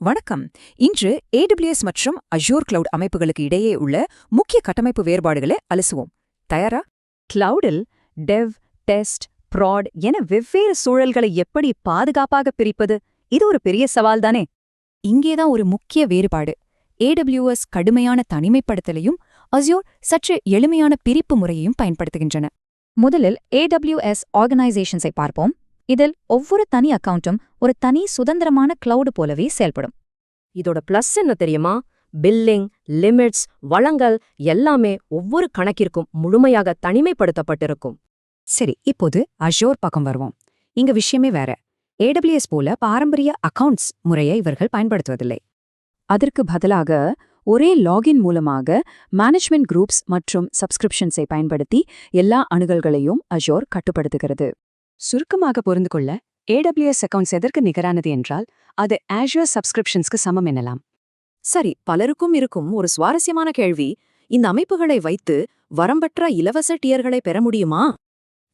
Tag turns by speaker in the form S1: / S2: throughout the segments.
S1: வணக்கம். இன்று AWS மற்றும் அஷூர் கிளவுட் அமைப்புகளுக்கு இடையே உள்ள முக்கிய கட்டமைப்பு வேறுபாடுகளை அலசுவோம். தயாரா?
S2: கிளவுடில் டெவ், டெஸ்ட், ப்ராட் என வெவ்வேறு சூழல்களை எப்படி பாதுகாப்பாக பிரிப்பது? இது ஒரு பெரிய சவால்தானே.
S1: இங்கேதான் ஒரு முக்கிய வேறுபாடு. AWS கடுமையான தனிமைப்படுத்தலையும் அஷூர் சற்று எளிமையான பிரிப்பு முறையையும் பயன்படுத்துகின்றன.
S2: முதலில் AWS ஆர்கனைசேஷன்ஸை பார்ப்போம். இதில் ஒவ்வொரு தனி அக்கவுண்டும் ஒரு தனி சுதந்திரமான கிளவுடு போலவே செயல்படும்.
S3: இதோட பிளஸ் என்ன தெரியுமா? பில்லிங், லிமிட்ஸ், வளங்கள் எல்லாமே ஒவ்வொரு கணக்கிற்கும் முழுமையாக தனிமைப்படுத்தப்பட்டிருக்கும்.
S1: சரி, இப்போது அஷூர் பக்கம் வருவோம். இங்க விஷயமே வேற. AWS போல பாரம்பரிய அக்கவுண்ட்ஸ் முறையை இவர்கள் பயன்படுத்துவதில்லை. அதற்கு பதிலாக ஒரே லாகின் மூலமாக மேனேஜ்மெண்ட் குரூப்ஸ் மற்றும் சப்ஸ்கிரிப்ஷன்ஸை பயன்படுத்தி எல்லா அணுகல்களையும் அஷூர் கட்டுப்படுத்துகிறது. சுருக்கமாக புரிந்து கொள்ள, AWS அக்கவுண்ட்ஸ் எதற்கு நிகரானது என்றால் அது ஆஷூர் சப்ஸ்கிரிப்ஷன்ஸ்க்கு சமம் எனலாம்.
S3: சரி, பலருக்கும் இருக்கும் ஒரு சுவாரஸ்யமான கேள்வி, இந்த அமைப்புகளை வைத்து வரம்பற்ற இலவச டியர்களை பெற முடியுமா?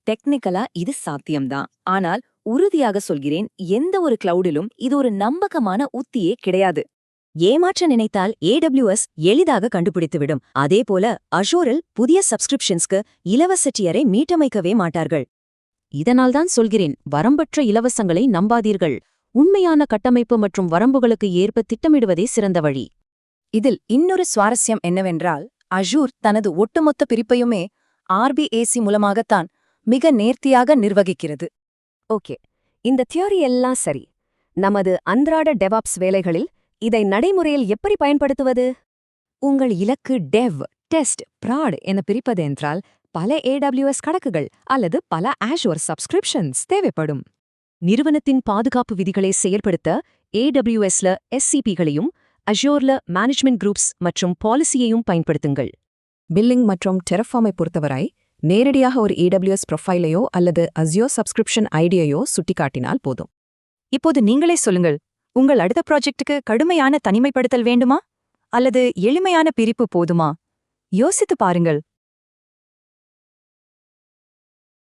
S4: டெக்னிக்கலா இது சாத்தியம்தான். ஆனால் உறுதியாக சொல்கிறேன், எந்த ஒரு கிளவுடிலும் இது ஒரு நம்பகமான உத்தியே கிடையாது. ஏமாற்ற நினைத்தால் AWS எளிதாக கண்டுபிடித்துவிடும். அதேபோல அஷூரில் புதிய சப்ஸ்கிரிப்ஷன்ஸ்க்கு இலவச டியரை மீட்டமைக்கவே மாட்டார்கள்.
S3: இதனால்தான் சொல்கிறேன், வரம்பற்ற இலவசங்களை நம்பாதீர்கள். உண்மையான கட்டமைப்பு மற்றும் வரம்புகளுக்கு ஏற்ப திட்டமிடுவதே சிறந்த வழி.
S4: இதில் இன்னொரு சுவாரஸ்யம் என்னவென்றால், அஷூர் தனது ஒட்டுமொத்த பிரிப்பையுமே RBAC மூலமாகத்தான் மிக நேர்த்தியாக நிர்வகிக்கிறது.
S3: ஓகே, இந்த தியோரி எல்லாம் சரி. நமது அன்றாட டெவாப்ஸ் வேலைகளில் இதை நடைமுறையில் எப்படி பயன்படுத்துவது?
S2: உங்கள் இலக்கு டெவ், டெஸ்ட், ப்ராட் என பிரிப்பது என்றால் பல AWS கணக்குகள் அல்லது பல ஆஷூர் சப்ஸ்கிரிப்ஷன்ஸ் தேவைப்படும்.
S3: நிறுவனத்தின் பாதுகாப்பு விதிகளை செயல்படுத்த AWSல SCPகளையும் அஷூர்ல மேனேஜ்மெண்ட் குரூப்ஸ் மற்றும் பாலிசியையும் பயன்படுத்துங்கள்.
S1: பில்லிங் மற்றும் டெரஃபார்மை பொறுத்தவரை நேரடியாக ஒரு AWS ப்ரொஃபைலையோ அல்லது அஷூர் சப்ஸ்கிரிப்ஷன் ஐடியையோ சுட்டிக்காட்டினால் போதும்.
S2: இப்போது நீங்களே சொல்லுங்கள், உங்கள் அடுத்த ப்ராஜெக்ட்டுக்கு கடுமையான தனிமைப்படுத்தல் வேண்டுமா அல்லது எளிமையான பிரிப்பு போதுமா? யோசித்து பாருங்கள்.